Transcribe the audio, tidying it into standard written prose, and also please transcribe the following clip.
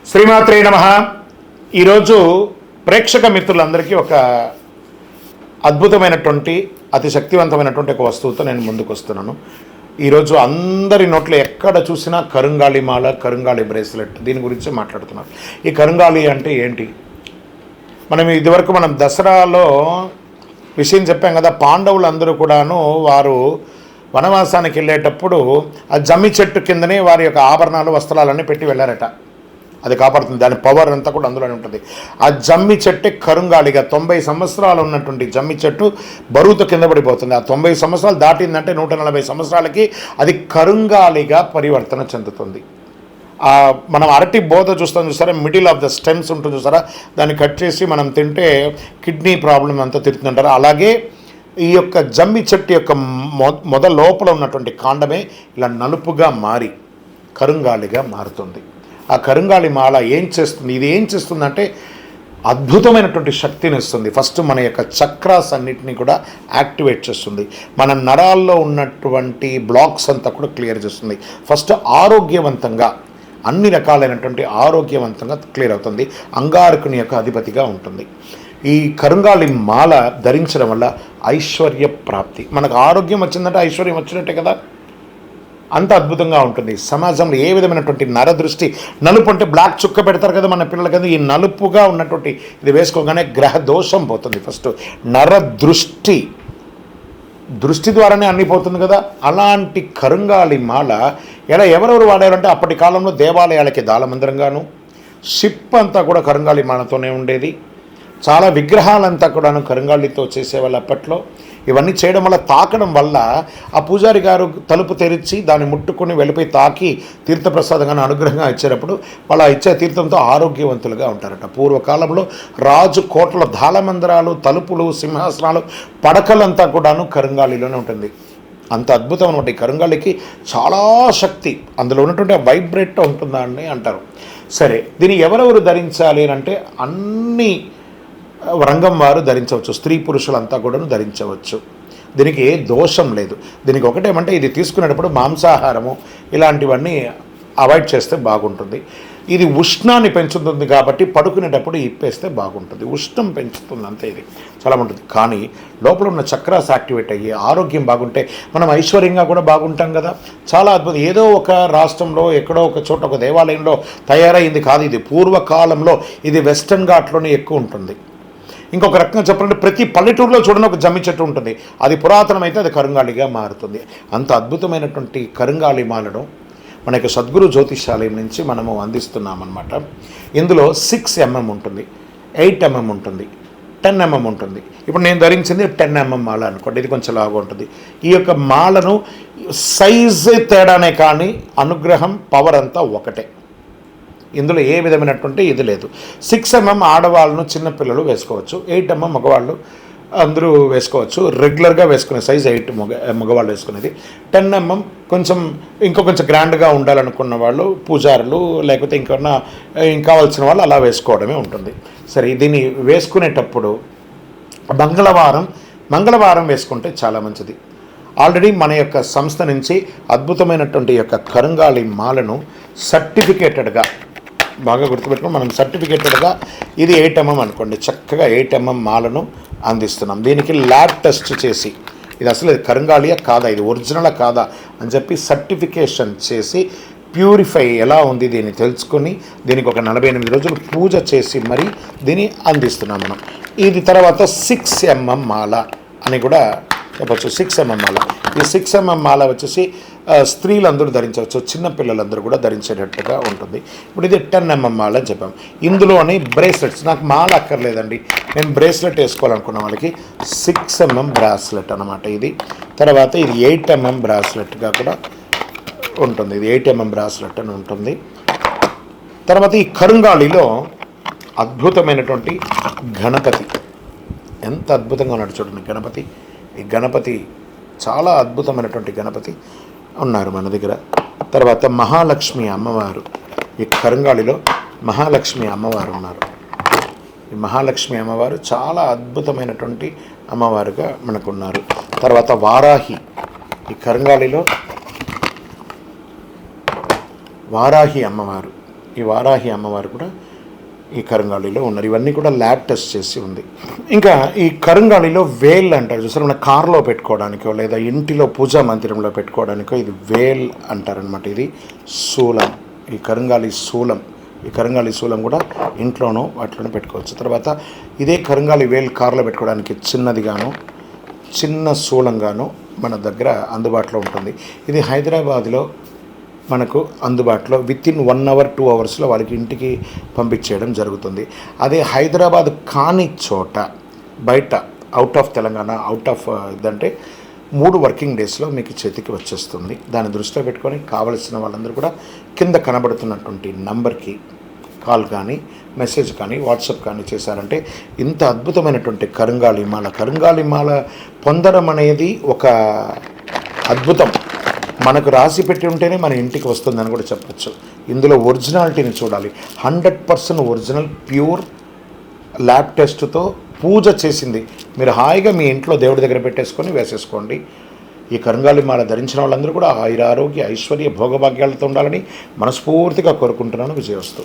శ్రీమాత్రే నమః. ఈరోజు ప్రేక్షక మిత్రులందరికీ ఒక అద్భుతమైనటువంటి అతి శక్తివంతమైనటువంటి ఒక వస్తువుతో నేను ముందుకు వస్తున్నాను. ఈరోజు అందరి నోట్లో ఎక్కడ చూసినా కరుంగాళి మాల, కరుంగాళి బ్రేస్లెట్, దీని గురించి మాట్లాడుతున్నారు. ఈ కరుంగాళి అంటే ఏంటి? ఇదివరకు మనం దసరాలో విషయం చెప్పాం కదా. పాండవులందరూ కూడాను వారు వనవాసానికి వెళ్ళేటప్పుడు ఆ జమ్మి చెట్టు కిందనే వారి యొక్క ఆభరణాలు, వస్త్రాలన్నీ పెట్టి వెళ్ళారట. అది కాపాడుతుంది, దాని పవర్ అంతా కూడా అందులోనే ఉంటుంది. ఆ జమ్మి చెట్టే కరుంగాళిగా 90 సంవత్సరాలు ఉన్నటువంటి జమ్మి చెట్టు బరువుతో కింద పడిపోతుంది. ఆ 90 సంవత్సరాలు దాటిందంటే 140 సంవత్సరాలకి అది కరుంగాళిగా పరివర్తన చెందుతుంది. మనం అరటి బోధ చూసారా, మిడిల్ ఆఫ్ ద స్టెమ్స్ ఉంటుంది చూసారా, దాన్ని కట్ చేసి మనం తింటే కిడ్నీ ప్రాబ్లం అంతా తిరుగుతుంటారు. అలాగే ఈ యొక్క జమ్మి చెట్టు యొక్క మొద లోపల ఉన్నటువంటి కాండమే ఇలా నలుపుగా మారి కరుంగాళిగా మారుతుంది. ఆ కరుంగాళి మాల ఏం చేస్తుంది? ఇది ఏం చేస్తుందంటే అద్భుతమైనటువంటి శక్తిని ఇస్తుంది. ఫస్ట్ మన యొక్క చక్రాస్ అన్నిటినీ కూడా యాక్టివేట్ చేస్తుంది. మన నరాల్లో ఉన్నటువంటి బ్లాక్స్ అంతా కూడా క్లియర్ చేస్తుంది. ఫస్ట్ ఆరోగ్యవంతంగా, అన్ని రకాలైనటువంటి ఆరోగ్యవంతంగా క్లియర్ అవుతుంది. అంగారకుని యొక్క అధిపతిగా ఉంటుంది. ఈ కరుంగాళి మాల ధరించడం వల్ల ఐశ్వర్య ప్రాప్తి. మనకు ఆరోగ్యం వచ్చిందంటే ఐశ్వర్యం వచ్చినట్టే కదా. అంత అద్భుతంగా ఉంటుంది. సమాజంలో ఏ విధమైనటువంటి నరదృష్టి, నలుపు అంటే బ్లాక్ చుక్క పెడతారు కదా మన పిల్లల కదా, ఈ నలుపుగా ఉన్నటువంటి ఇది వేసుకోగానే గ్రహ దోషం పోతుంది. ఫస్ట్ నరదృష్టి, దృష్టి ద్వారానే అన్ని పోతుంది కదా. అలాంటి కరుంగాళి మాల ఎలా ఎవరెవరు వాడారంటే అప్పటి కాలంలో దేవాలయాలకి దాళమందిరంగాను, షిప్ అంతా కూడా కరుంగాళి మాలతోనే ఉండేది. చాలా విగ్రహాలంతా కూడాను కరుంగాళితో చేసేవాళ్ళు అప్పట్లో. ఇవన్నీ చేయడం వల్ల, తాకడం వల్ల ఆ పూజారి గారు తలుపు తెరిచి దాన్ని ముట్టుకొని వెళ్ళిపోయి తాకి తీర్థప్రసాదంగా అనుగ్రహంగా ఇచ్చేటప్పుడు వాళ్ళ ఇచ్చే తీర్థంతో ఆరోగ్యవంతులుగా ఉంటారట. పూర్వకాలంలో రాజు కోటల దాళమందిరాలు, తలుపులు, సింహాసనాలు, పడకలంతా కూడాను కరుంగాళిలోనే ఉంటుంది. అంత అద్భుతం అనమాట. ఈ కరుంగాళికి చాలా శక్తి, అందులో ఉన్నటువంటి వైబ్రేట్ ఉంటుందా అని అంటారు. సరే, దీన్ని ఎవరెవరు ధరించాలి అంటే అన్ని రంగం వారు ధరించవచ్చు. స్త్రీ పురుషులంతా కూడా ధరించవచ్చు. దీనికి ఏ దోషం లేదు. దీనికి ఒకటేమంటే ఇది తీసుకునేటప్పుడు మాంసాహారము ఇలాంటివన్నీ అవాయిడ్ చేస్తే బాగుంటుంది. ఇది ఉష్ణాన్ని పెంచుతుంది కాబట్టి పడుకునేటప్పుడు ఇప్పేస్తే బాగుంటుంది. ఉష్ణం పెంచుతుంది అంతే. ఇది చాలా ఉంటుంది. కానీ లోపల ఉన్న చక్రాస్ యాక్టివేట్ అయ్యి ఆరోగ్యం బాగుంటే మనం ఐశ్వర్యంగా కూడా బాగుంటాం కదా. చాలా అద్భుతం. ఏదో ఒక రాష్ట్రంలో ఎక్కడో ఒక చోట ఒక దేవాలయంలో తయారైంది కాదు ఇది. పూర్వకాలంలో ఇది వెస్టర్న్ ఘాట్లోనే ఎక్కువ ఉంటుంది. ఇంకొక రకంగా చెప్పాలంటే ప్రతి పల్లెటూరులో చూడండి ఒక జమ్మి చెట్టు ఉంటుంది. అది పురాతనమైతే అది కరుంగాళిగా మారుతుంది. అంత అద్భుతమైనటువంటి కరుంగాళి మాలను మన యొక్క సద్గురు జ్యోతిషాలయం నుంచి మనము అందిస్తున్నామన్నమాట. ఇందులో 6 mm ఉంటుంది, 8 mm ఉంటుంది, 10 mm ఉంటుంది. ఇప్పుడు నేను ధరించింది 10 mm మాల అనుకోండి. ఇది కొంచెం లాగా ఉంటుంది. ఈ యొక్క మాలను సైజు తేడానే కానీ అనుగ్రహం, పవర్ అంతా ఒకటే. ఇందులో ఏ విధమైనటువంటి ఇది లేదు. 6 mm ఆడవాళ్ళను, చిన్నపిల్లలు వేసుకోవచ్చు. 8 mm మగవాళ్ళు అందరూ వేసుకోవచ్చు. రెగ్యులర్గా వేసుకునే సైజ్ 8 మగవాళ్ళు వేసుకునేది. 10 mm కొంచెం కొంచెం గ్రాండ్గా ఉండాలనుకున్న వాళ్ళు, పూజారులు, లేకపోతే ఇంకావాల్సిన వాళ్ళు అలా వేసుకోవడమే ఉంటుంది. సరే, దీన్ని వేసుకునేటప్పుడు మంగళవారం వేసుకుంటే చాలా మంచిది. ఆల్రెడీ మన యొక్క సంస్థ నుంచి అద్భుతమైనటువంటి యొక్క కరుంగాళి మాలను సర్టిఫికేటెడ్గా, బాగా గుర్తుపెట్టుకుని మనం సర్టిఫికేటెడ్గా ఇది 8 mm అనుకోండి, చక్కగా 8 mm మాలను అందిస్తున్నాం. దీనికి ల్యాబ్ టెస్ట్ చేసి ఇది అసలు కరుంగాళియా కాదా, ఇది ఒరిజినలా కాదా అని చెప్పి సర్టిఫికేషన్ చేసి ప్యూరిఫై ఎలా ఉంది దీన్ని తెలుసుకొని దీనికి ఒక 48 రోజులు పూజ చేసి మరి దీన్ని అందిస్తున్నాం మనం. ఇది తర్వాత 6 mm మాల అని కూడా చెప్పచ్చు. 6 mm మాల. ఈ 6 mm మాల వచ్చేసి స్త్రీలందరూ ధరించవచ్చు, చిన్నపిల్లలందరూ కూడా ధరించేటట్టుగా ఉంటుంది. ఇప్పుడు ఇది 10 mm మాల అని చెప్పాం. ఇందులోని బ్రేస్లెట్స్, నాకు మాల అక్కర్లేదండి, నేను బ్రేస్లెట్ వేసుకోవాలనుకున్న వాళ్ళకి 6 mm బ్రాస్లెట్ అనమాట ఇది. తర్వాత ఇది 8 mm బ్రాస్లెట్గా కూడా ఉంటుంది. ఇది 8 mm బ్రాస్లెట్ అని ఉంటుంది. తర్వాత ఈ కరుంగాళిలో అద్భుతమైనటువంటి గణపతి, ఎంత అద్భుతంగా ఉన్నాడు చూడండి గణపతి. ఈ గణపతి చాలా అద్భుతమైనటువంటి గణపతి ఉన్నారు మన దగ్గర. తర్వాత మహాలక్ష్మి అమ్మవారు, ఈ కరుంగాళిలో మహాలక్ష్మి అమ్మవారు ఉన్నారు. ఈ మహాలక్ష్మి అమ్మవారు చాలా అద్భుతమైనటువంటి అమ్మవారుగా మనకున్నారు. తర్వాత వారాహి, ఈ కరుంగాళిలో వారాహి అమ్మవారు, ఈ వారాహి అమ్మవారు కూడా ఈ కరుంగాళిలో ఉన్నారు. ఇవన్నీ కూడా ల్యాబ్ టెస్ట్ చేసి ఉంది. ఇంకా ఈ కరుంగాళిలో వేల్ అంటారు చూసారు, మన కార్లో పెట్టుకోవడానికో లేదా ఇంటిలో పూజా మందిరంలో పెట్టుకోవడానికో ఇది వేల్ అంటారనమాట. ఇది శూలం, ఈ కరుంగాళి శూలం. ఈ కరుంగాళి శూలం కూడా ఇంట్లోనో వాటిలోనూ పెట్టుకోవచ్చు. తర్వాత ఇదే కరుంగాళి వేల్ కార్లో పెట్టుకోవడానికి చిన్నదిగాను చిన్న శూలంగాను మన దగ్గర అందుబాటులో ఉంటుంది. ఇది హైదరాబాద్లో మనకు అందుబాటులో వితిన్ 1 అవర్ 2 అవర్స్లో వాళ్ళకి ఇంటికి పంపించేయడం జరుగుతుంది. అదే హైదరాబాద్ కాని చోట బయట out of Telangana, out of ఇదంటే 3 వర్కింగ్ డేస్లో మీకు చేతికి వచ్చేస్తుంది. దాన్ని దృష్టిలో పెట్టుకొని కావలసిన వాళ్ళందరూ కూడా కింద కనబడుతున్నటువంటి నంబర్కి కాల్ కానీ మెసేజ్ కానీ వాట్సాప్ కానీ చేశారంటే ఇంత అద్భుతమైనటువంటి కరుంగాళి మాల పొందడం అనేది ఒక అద్భుతం. మనకు రాసి పెట్టి ఉంటేనే మన ఇంటికి వస్తుందని కూడా చెప్పచ్చు. ఇందులో ఒరిజినాలిటీని చూడాలి. 100% ఒరిజినల్ ప్యూర్ ల్యాబ్ టెస్ట్తో పూజ చేసింది. మీరు హాయిగా మీ ఇంట్లో దేవుడి దగ్గర పెట్టేసుకొని వేసేసుకోండి. ఈ కరుంగాళి మాల ధరించిన వాళ్ళందరూ కూడా ఆయురారోగ్య ఐశ్వర్య భోగభాగ్యాలతో ఉండాలని మనస్ఫూర్తిగా కోరుకుంటున్నాను. విజయవస్తు.